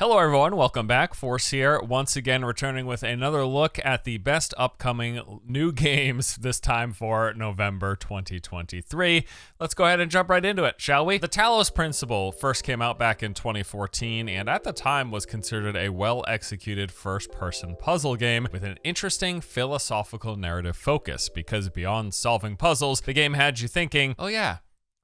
Hello everyone, welcome back. Force here, once again returning with another look at the best upcoming new games, this time for November 2023. Let's go ahead and jump right into it, shall we? The Talos Principle first came out back in 2014 and at the time was considered a well-executed first-person puzzle game with an interesting philosophical narrative focus, because beyond solving puzzles, the game had you thinking, oh yeah,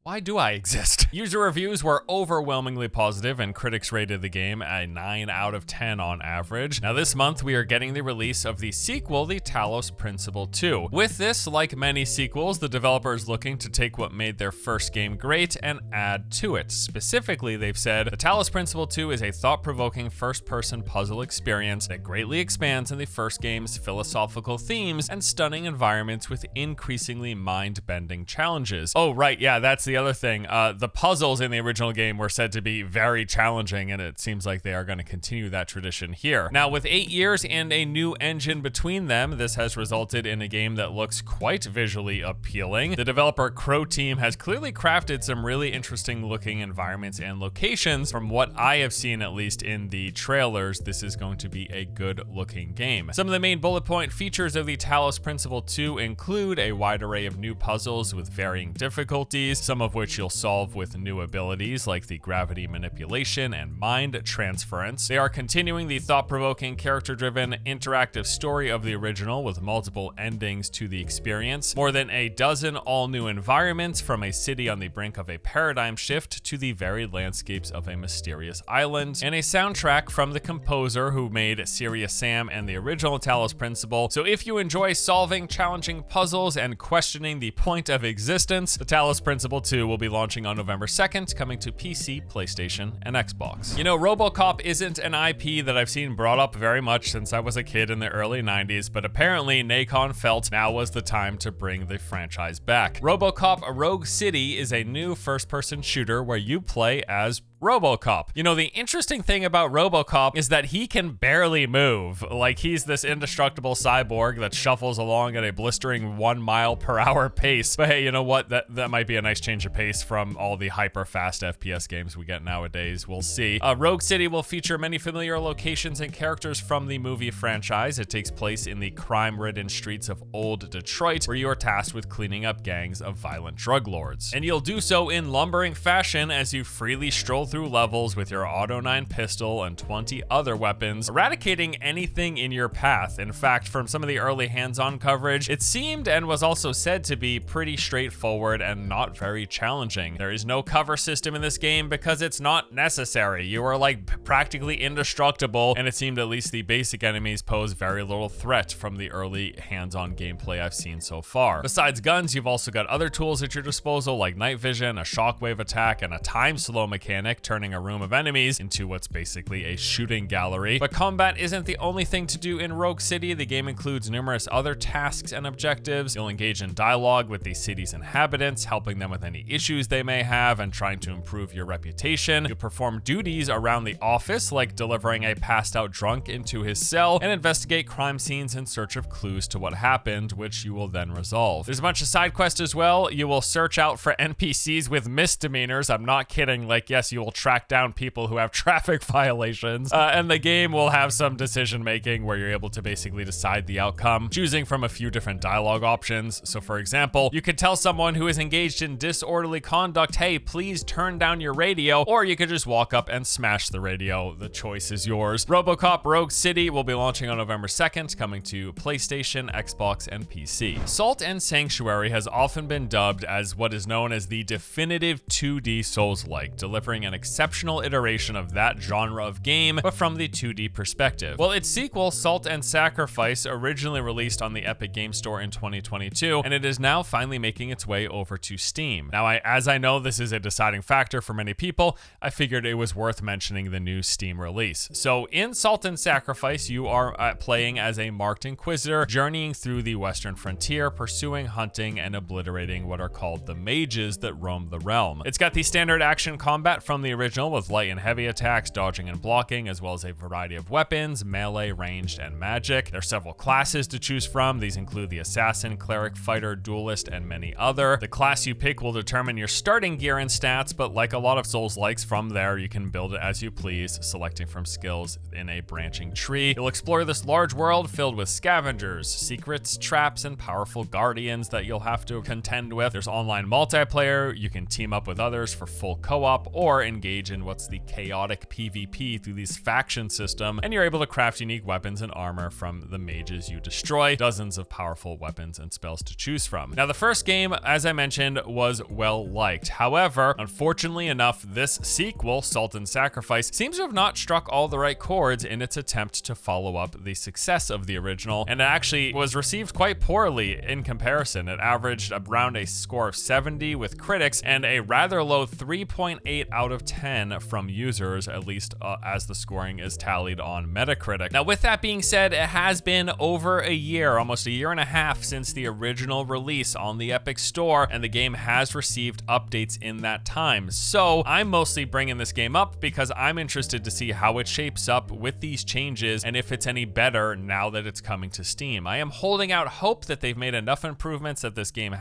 why do I exist? User reviews were overwhelmingly positive and critics rated the game a 9 out of 10 on average. Now this month we are getting the release of the sequel, the Talos Principle 2. With this, like many sequels, the developer is looking to take what made their first game great and add to it. Specifically, they've said, the Talos Principle 2 is a thought-provoking first-person puzzle experience that greatly expands on the first game's philosophical themes and stunning environments with increasingly mind-bending challenges. Oh right, yeah, that's the other thing. The puzzles in the original game were said to be very challenging, and it seems like they are going to continue that tradition here. Now, with 8 years and a new engine between them, this has resulted in a game that looks quite visually appealing. The developer Crow team has clearly crafted some really interesting looking environments and locations. From what I have seen, at least in the trailers, this is going to be a good looking game. Some of the main bullet point features of the Talos Principle 2 include a wide array of new puzzles with varying difficulties, some of which you'll solve with new abilities like the gravity manipulation and mind transference. They are continuing the thought-provoking, character-driven, interactive story of the original with multiple endings to the experience, more than a dozen all-new environments, from a city on the brink of a paradigm shift to the varied landscapes of a mysterious island, and a soundtrack from the composer who made Serious Sam and the original Talos Principle. So if you enjoy solving challenging puzzles and questioning the point of existence, the Talos Principle 2 will be launching on November 2nd, coming to PC, PlayStation, and Xbox. You know, RoboCop isn't an IP that I've seen brought up very much since I was a kid in the early 90s, but apparently Nacon felt now was the time to bring the franchise back. RoboCop Rogue City is a new first-person shooter where you play as RoboCop. You know, the interesting thing about RoboCop is that he can barely move. Like, he's this indestructible cyborg that shuffles along at a blistering 1 mile per hour pace. But hey, you know what? That might be a nice change of pace from all the hyper fast FPS games we get nowadays. We'll see. Rogue City will feature many familiar locations and characters from the movie franchise. It takes place in the crime-ridden streets of old Detroit, where you are tasked with cleaning up gangs of violent drug lords. And you'll do so in lumbering fashion as you freely stroll through levels with your Auto 9 pistol and 20 other weapons, eradicating anything in your path. In fact, from some of the early hands-on coverage, it seemed and was also said to be pretty straightforward and not very challenging. There is no cover system in this game because it's not necessary. You are like practically indestructible, and it seemed at least the basic enemies pose very little threat from the early hands-on gameplay I've seen so far. Besides guns, you've also got other tools at your disposal like night vision, a shockwave attack, and a time slow mechanic, turning a room of enemies into what's basically a shooting gallery. But combat isn't the only thing to do in Rogue City. The game includes numerous other tasks and objectives. You'll engage in dialogue with the city's inhabitants, helping them with any issues they may have and trying to improve your reputation. You'll perform duties around the office, like delivering a passed out drunk into his cell, and investigate crime scenes in search of clues to what happened, which you will then resolve. There's a bunch of side quests as well. You will search out for NPCs with misdemeanors. I'm not kidding. Like, yes, you will track down people who have traffic violations, and the game will have some decision making where you're able to basically decide the outcome, choosing from a few different dialogue options. So for example, you could tell someone who is engaged in disorderly conduct, hey, please turn down your radio, or you could just walk up and smash the radio. The choice is yours. RoboCop Rogue City will be launching on November 2nd, coming to PlayStation, Xbox, and PC. Salt and Sanctuary has often been dubbed as what is known as the definitive 2D Souls-like, delivering an exceptional iteration of that genre of game, but from the 2D perspective. Well, its sequel, Salt and Sacrifice, originally released on the Epic Game Store in 2022, and it is now finally making its way over to Steam. Now, as I know this is a deciding factor for many people, I figured it was worth mentioning the new Steam release. So in Salt and Sacrifice, you are playing as a marked inquisitor, journeying through the western frontier, pursuing, hunting, and obliterating what are called the mages that roam the realm. It's got the standard action combat from the the original with light and heavy attacks, dodging and blocking, as well as a variety of weapons, melee, ranged, and magic. There are several classes to choose from. These include the assassin, cleric, fighter, duelist, and many other. The class you pick will determine your starting gear and stats, but like a lot of Souls-likes, from there you can build it as you please, selecting from skills in a branching tree. You'll explore this large world filled with scavengers, secrets, traps, and powerful guardians that you'll have to contend with. There's online multiplayer. You can team up with others for full co-op or engage in what's the chaotic PvP through these faction system, and you're able to craft unique weapons and armor from the mages you destroy. Dozens of powerful weapons and spells to choose from. Now, the first game, as I mentioned, was well liked. However, unfortunately enough, this sequel, Salt and Sacrifice, seems to have not struck all the right chords in its attempt to follow up the success of the original, and it actually was received quite poorly in comparison. It averaged around a score of 70 with critics and a rather low 3.8 out of 10 from users, at least as the scoring is tallied on Metacritic. Now, with that being said, it has been over a year, almost a year and a half, since the original release on the Epic Store, and the game has received updates in that time. So I'm mostly bringing this game up because I'm interested to see how it shapes up with these changes and if it's any better now that it's coming to Steam. I am holding out hope that they've made enough improvements that this game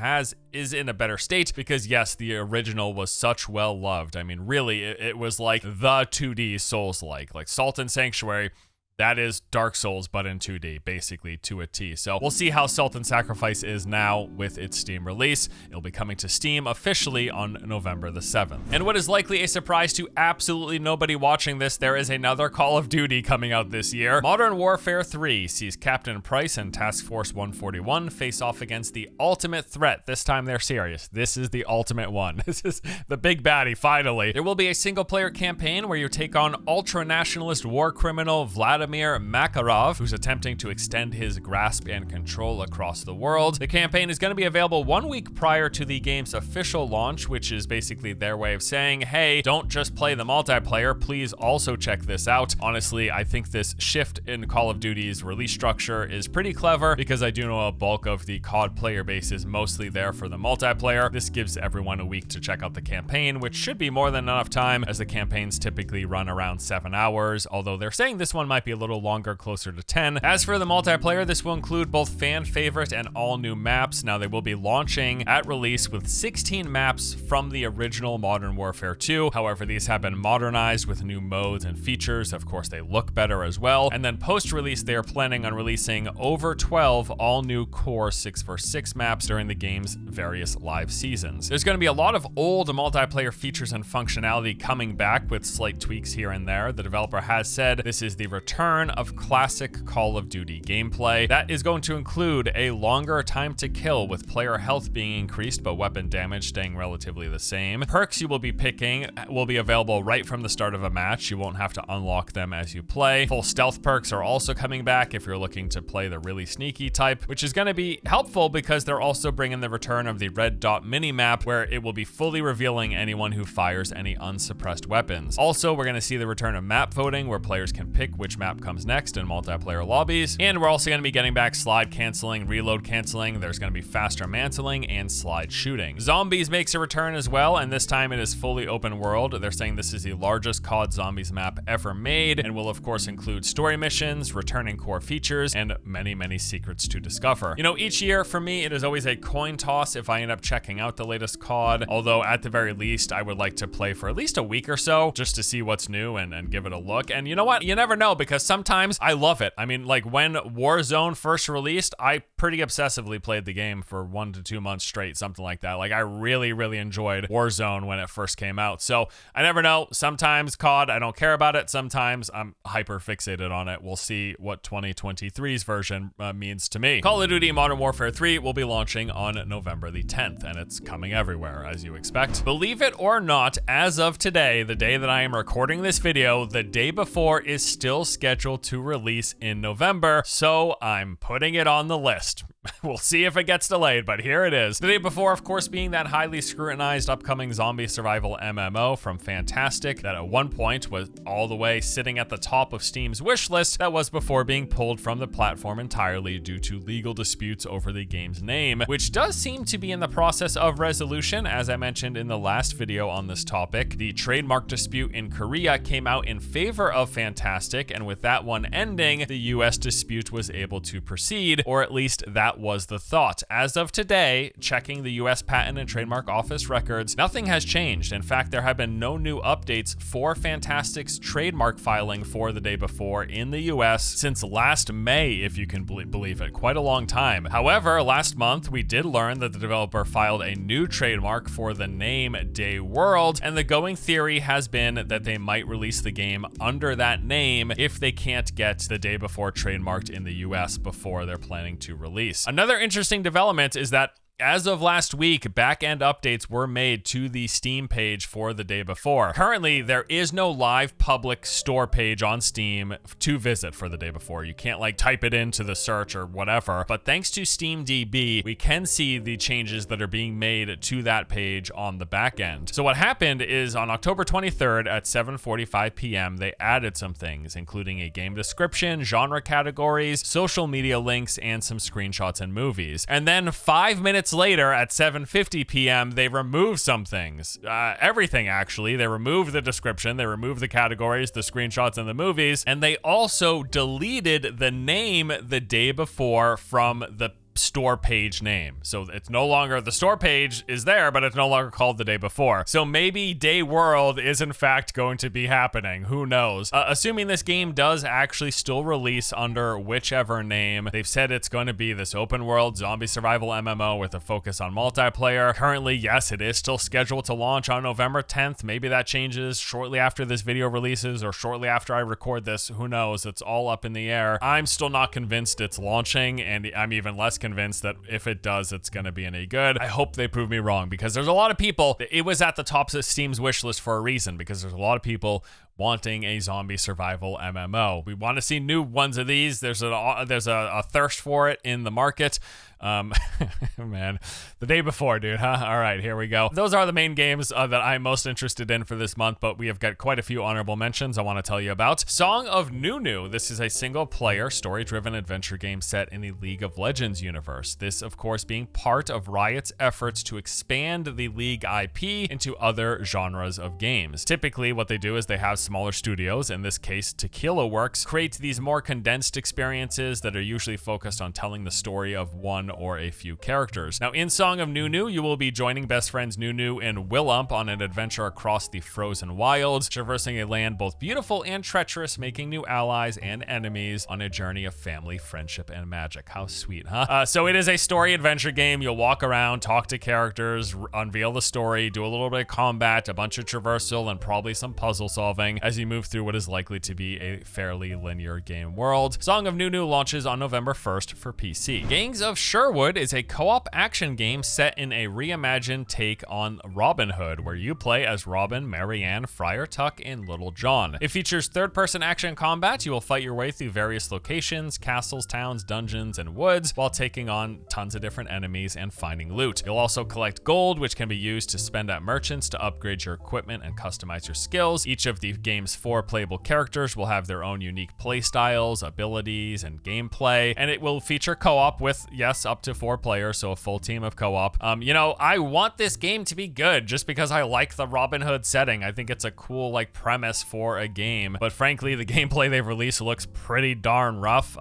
is in a better state, because yes, the original was such well loved. I mean, really, it was like the 2D Souls-like Salt and Sanctuary. That is Dark Souls, but in 2D, basically to a T. So we'll see how Salt and Sacrifice is now with its Steam release. It'll be coming to Steam officially on November the 7th. And what is likely a surprise to absolutely nobody watching this, there is another Call of Duty coming out this year. Modern Warfare 3 sees Captain Price and Task Force 141 face off against the ultimate threat. This time they're serious. This is the ultimate one. This is the big baddie, finally. There will be a single-player campaign where you take on ultra-nationalist war criminal Vladimir Makarov, who's attempting to extend his grasp and control across the world. The campaign is going to be available 1 week prior to the game's official launch, which is basically their way of saying, hey, don't just play the multiplayer, please also check this out. Honestly, I think this shift in Call of Duty's release structure is pretty clever, because I do know a bulk of the COD player base is mostly there for the multiplayer. This gives everyone a week to check out the campaign, which should be more than enough time, as the campaigns typically run around 7 hours, although they're saying this one might be a little longer, closer to 10. As for the multiplayer, this will include both fan favorite and all new maps. Now, they will be launching at release with 16 maps from the original Modern Warfare 2. However, these have been modernized with new modes and features. Of course, they look better as well. And then post-release, they are planning on releasing over 12 all new core 6v6 maps during the game's various live seasons. There's going to be a lot of old multiplayer features and functionality coming back with slight tweaks here and there. The developer has said this is the return of classic Call of Duty gameplay. That is going to include a longer time to kill, with player health being increased but weapon damage staying relatively the same. Perks you will be picking will be available right from the start of a match. You won't have to unlock them as you play. Full stealth perks are also coming back if you're looking to play the really sneaky type, which is going to be helpful because they're also bringing the return of the red dot minimap, where it will be fully revealing anyone who fires any unsuppressed weapons. Also, we're going to see the return of map voting, where players can pick which map comes next in multiplayer lobbies. And we're also going to be getting back slide canceling, reload canceling. There's going to be faster mantling and slide shooting. Zombies makes a return as well, and this time it is fully open world. They're saying this is the largest COD Zombies map ever made, and will of course include story missions, returning core features, and many secrets to discover. You know, each year for me, it is always a coin toss if I end up checking out the latest COD, although at the very least, I would like to play for at least a week or so just to see what's new and give it a look. And you know what? You never know, because sometimes I love it. I mean, like when Warzone first released, I pretty obsessively played the game for 1 to 2 months straight, something like that. Like I really enjoyed Warzone when it first came out. So I never know. Sometimes COD, I don't care about it. Sometimes I'm hyper fixated on it. We'll see what 2023's version means to me. Call of Duty Modern Warfare 3 will be launching on November the 10th, and it's coming everywhere, as you expect. Believe it or not, as of today, the day that I am recording this video, the day before is still scheduled to release in November, so I'm putting it on the list. We'll see if it gets delayed, but here it is. The day before, of course, being that highly scrutinized upcoming zombie survival MMO from Fantastic that at one point was all the way sitting at the top of Steam's wish list that was before being pulled from the platform entirely due to legal disputes over the game's name, which does seem to be in the process of resolution. As I mentioned in the last video on this topic, the trademark dispute in Korea came out in favor of Fantastic, and with that one ending, the US dispute was able to proceed, or at least that was the thought. As of today, checking the US Patent and Trademark Office records, nothing has changed. In fact, there have been no new updates for Fantastic's trademark filing for the day before in the US since last May, if you can believe it. Quite a long time. However, last month, we did learn that the developer filed a new trademark for the name Day World, and the going theory has been that they might release the game under that name if they can't get the Day Before trademarked in the US before they're planning to release. Another interesting development is that as of last week, back-end updates were made to the Steam page for the Day Before. Currently, there is no live public store page on Steam to visit for the Day Before. You can't like type it into the search or whatever, but thanks to SteamDB, we can see the changes that are being made to that page on the back end. So what happened is on October 23rd at 7:45 p.m., they added some things, including a game description, genre categories, social media links, and some screenshots and movies. And then 5 minutes later at 7:50 p.m. they removed some things. Everything, actually. They removed the description, they removed the categories, the screenshots, and the movies, and they also deleted the name The Day Before from the store page name. So it's no longer, the store page is there, but it's no longer called The Day Before. So maybe Day World is in fact going to be happening. Who knows? Assuming this game does actually still release under whichever name, they've said it's going to be this open world zombie survival MMO with a focus on multiplayer. Currently, yes, it is still scheduled to launch on November 10th. Maybe that changes shortly after this video releases or shortly after I record this. Who knows? It's all up in the air. I'm still not convinced it's launching, and I'm even less convinced that if it does, it's going to be any good. I hope they prove me wrong, because there's a lot of people, it was at the top of Steam's wish list for a reason, because there's a lot of people wanting a zombie survival MMO. We want to see new ones of these. There's a thirst for it in the market. Man, The Day Before, dude, huh? All right, here we go. Those are the main games that I'm most interested in for this month, but we have got quite a few honorable mentions I want to tell you about. Song of Nunu. This is a single-player, story-driven adventure game set in the League of Legends universe. This, of course, being part of Riot's efforts to expand the League IP into other genres of games. Typically, what they do is they have smaller studios, in this case, Tactica Works, create these more condensed experiences that are usually focused on telling the story of one or a few characters. Now, in Song of Nunu, you will be joining best friends Nunu and Willump on an adventure across the frozen wilds, traversing a land both beautiful and treacherous, making new allies and enemies on a journey of family, friendship, and magic. How sweet, huh? So it is a story adventure game. You'll walk around, talk to characters, unveil the story, do a little bit of combat, a bunch of traversal, and probably some puzzle solving as you move through what is likely to be a fairly linear game world. Song of Nunu launches on November 1st for PC. Gangs of Sherwood is a co-op action game set in a reimagined take on Robin Hood, where you play as Robin, Marianne, Friar Tuck, and Little John. It features third-person action combat. You will fight your way through various locations, castles, towns, dungeons, and woods, while taking on tons of different enemies and finding loot. You'll also collect gold, which can be used to spend at merchants to upgrade your equipment and customize your skills. Each of the game's 4 playable characters will have their own unique play styles, abilities, and gameplay, and it will feature co-op with, yes, up to 4 players, so a full team of co-op. You know, I want this game to be good just because I like the Robin Hood setting. I think it's a cool, like, premise for a game, but frankly, the gameplay they've released looks pretty darn rough.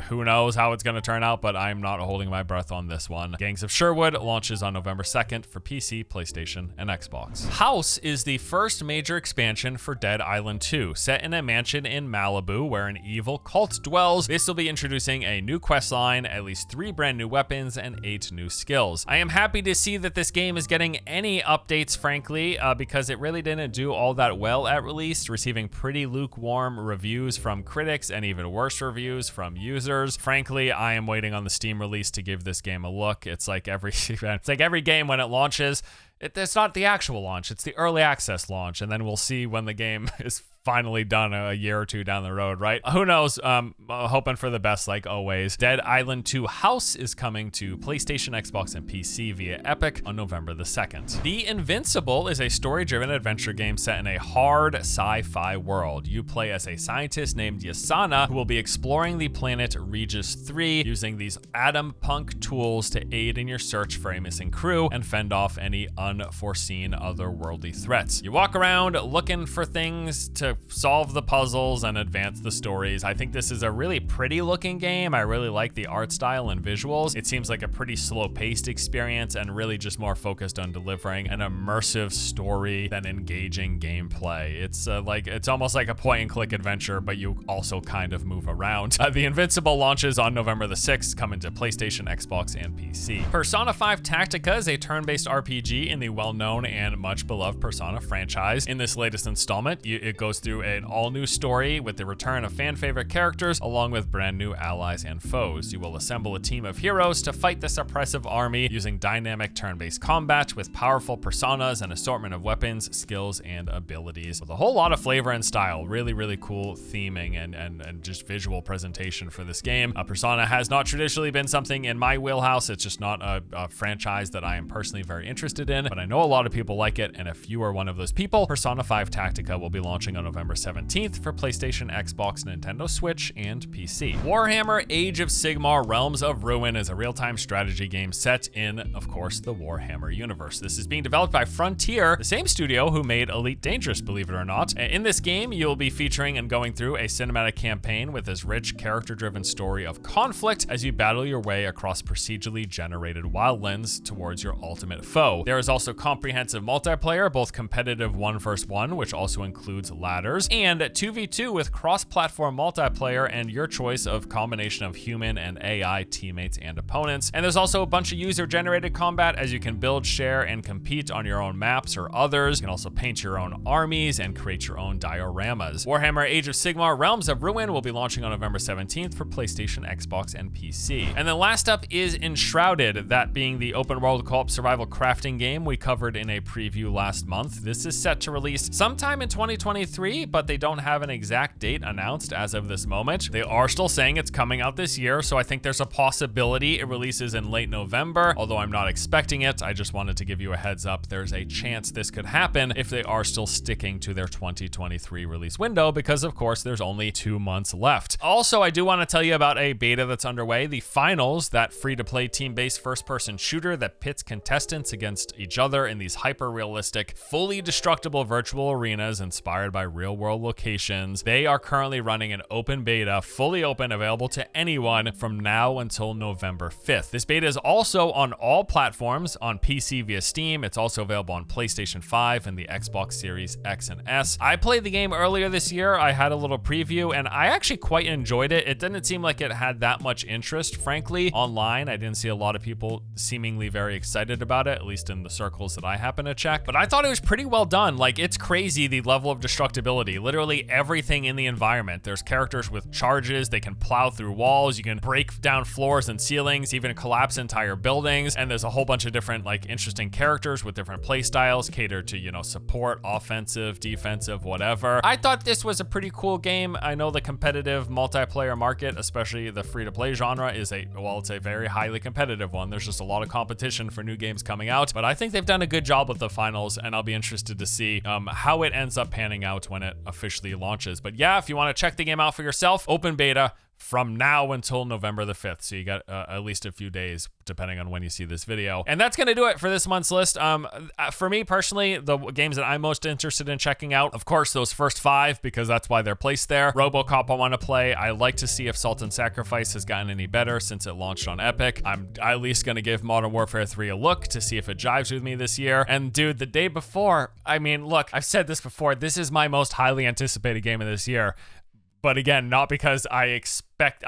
Who knows how it's going to turn out, but I'm not holding my breath on this one. Gangs of Sherwood launches on November 2nd for PC, PlayStation, and Xbox. Haus is the first major expansion for Dead Island 2, set in a mansion in Malibu where an evil cult dwells. This will be introducing a new quest line, at least 3 brand new weapons, and 8 new skills. I am happy to see that this game is getting any updates, frankly, because it really didn't do all that well at release, receiving pretty lukewarm reviews from critics and even worse reviews from users. Frankly, I am waiting on the Steam release to give this game a look. It's like every game when it launches. It's not the actual launch, it's the early access launch, and then we'll see when the game is finally done a year or two down the road, right? Who knows? Hoping for the best like always. Dead Island 2 Haus is coming to PlayStation, Xbox, and PC via Epic on November the 2nd. The Invincible is a story-driven adventure game set in a hard sci-fi world. You play as a scientist named Yasana who will be exploring the planet Regis 3 using these atom punk tools to aid in your search for a missing crew and fend off any unforeseen otherworldly threats. You walk around looking for things to solve the puzzles and advance the stories. I think this is a really pretty looking game. I really like the art style and visuals. It seems like a pretty slow-paced experience and really just more focused on delivering an immersive story than engaging gameplay. It's almost like a point-and-click adventure, but you also kind of move around. The Invincible launches on November the 6th, coming to PlayStation, Xbox, and PC. Persona 5 Tactica is a turn-based RPG in the well-known and much-beloved Persona franchise. In this latest installment, it goes through an all-new story with the return of fan-favorite characters along with brand new allies and foes. You will assemble a team of heroes to fight this oppressive army using dynamic turn-based combat with powerful personas and assortment of weapons, skills, and abilities. With a whole lot of flavor and style. Really, really cool theming and just visual presentation for this game. Persona has not traditionally been something in my wheelhouse. It's just not a franchise that I am personally very interested in, but I know a lot of people like it, and if you are one of those people, Persona 5 Tactica will be launching on November 17th for PlayStation, Xbox, Nintendo Switch, and PC. Warhammer Age of Sigmar Realms of Ruin is a real-time strategy game set in, of course, the Warhammer universe. This is being developed by Frontier, the same studio who made Elite Dangerous, believe it or not. In this game, you'll be featuring and going through a cinematic campaign with this rich, character-driven story of conflict as you battle your way across procedurally generated wildlands towards your ultimate foe. There is also comprehensive multiplayer, both competitive 1 vs 1, which also includes ladders, and 2v2 with cross-platform multiplayer and your choice of combination of human and AI teammates and opponents. And there's also a bunch of user-generated combat as you can build, share, and compete on your own maps or others. You can also paint your own armies and create your own dioramas. Warhammer Age of Sigmar Realms of Ruin will be launching on November 17th for PlayStation, Xbox, and PC. And then last up is Enshrouded, that being the open-world co-op survival crafting game we covered in a preview last month. This is set to release sometime in 2023, but they don't have an exact date announced as of this moment. They are still saying it's coming out this year, so I think there's a possibility it releases in late November, although I'm not expecting it. I just wanted to give you a heads up. There's a chance this could happen if they are still sticking to their 2023 release window, because of course there's only 2 months left. Also, I do want to tell you about a beta that's underway, The Finals, that free-to-play team-based first-person shooter that pits contestants against each other in these hyper-realistic, fully destructible virtual arenas inspired by real-world locations. They are currently running an open beta, fully open, available to anyone from now until November 5th. This beta is also on all platforms, on PC via Steam. It's also available on PlayStation 5 and the Xbox Series X and S. I played the game earlier this year. I had a little preview and I actually quite enjoyed it. It didn't seem like it had that much interest, frankly, online. I didn't see a lot of people seemingly very excited about it, at least in the circles that I happen to check. But I thought it was pretty well done. Like, it's crazy the level of destructibility. Literally everything in the environment. There's characters with charges. They can plow through walls. You can break down floors and ceilings, even collapse entire buildings. And there's a whole bunch of different, like, interesting characters with different play styles catered to, you know, support, offensive, defensive, whatever. I thought this was a pretty cool game. I know the competitive multiplayer market, especially the free-to-play genre, is it's a very highly competitive one. There's just a lot of competition for new games coming out, but I think they've done a good job with The Finals, and I'll be interested to see how it ends up panning out when it officially launches. But yeah, if you want to check the game out for yourself, open beta from now until November the 5th. So you got at least a few days, depending on when you see this video. And that's going to do it for this month's list. For me personally, the games that I'm most interested in checking out, of course, those first 5, because that's why they're placed there. RoboCop I want to play. I like to see if Salt and Sacrifice has gotten any better since it launched on Epic. I'm at least going to give Modern Warfare 3 a look to see if it jives with me this year. And dude, the day before, I mean, look, I've said this before, this is my most highly anticipated game of this year. But again, not because I expect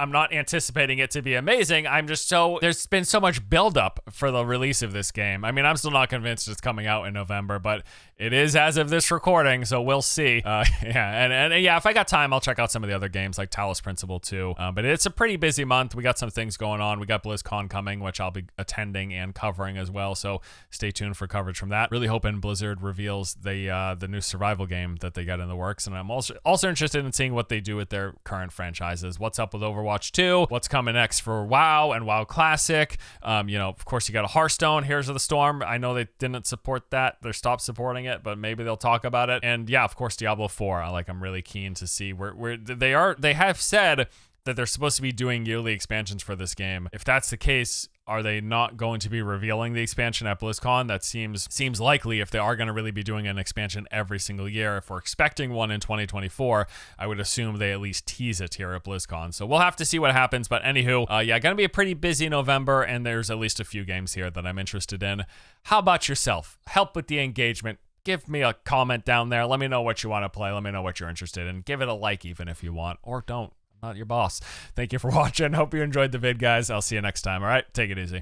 not anticipating it to be amazing. There's been so much buildup for the release of this game. I mean, I'm still not convinced it's coming out in November, but it is as of this recording, so we'll see. Yeah, if I got time, I'll check out some of the other games like Talos Principle too. But it's a pretty busy month. We got some things going on. We got BlizzCon coming, which I'll be attending and covering as well. So stay tuned for coverage from that. Really hoping Blizzard reveals the new survival game that they got in the works, and I'm also interested in seeing what they do with their current franchises. What's up with Overwatch 2? What's coming next for WoW and WoW Classic? Of course, you got a Hearthstone, Heroes of the Storm. I know they didn't support that. They stopped supporting it, but maybe they'll talk about it. And yeah, of course, Diablo 4. I'm really keen to see where they are. They have said that they're supposed to be doing yearly expansions for this game. If that's the case, are they not going to be revealing the expansion at BlizzCon? That seems likely if they are going to really be doing an expansion every single year. If we're expecting one in 2024, I would assume they at least tease it here at BlizzCon. So we'll have to see what happens. But anywho, going to be a pretty busy November, and there's at least a few games here that I'm interested in. How about yourself? Help with the engagement. Give me a comment down there. Let me know what you want to play. Let me know what you're interested in. Give it a like even if you want, or don't. I'm not your boss. Thank you for watching. Hope you enjoyed the vid, guys. I'll see you next time. All right, take it easy.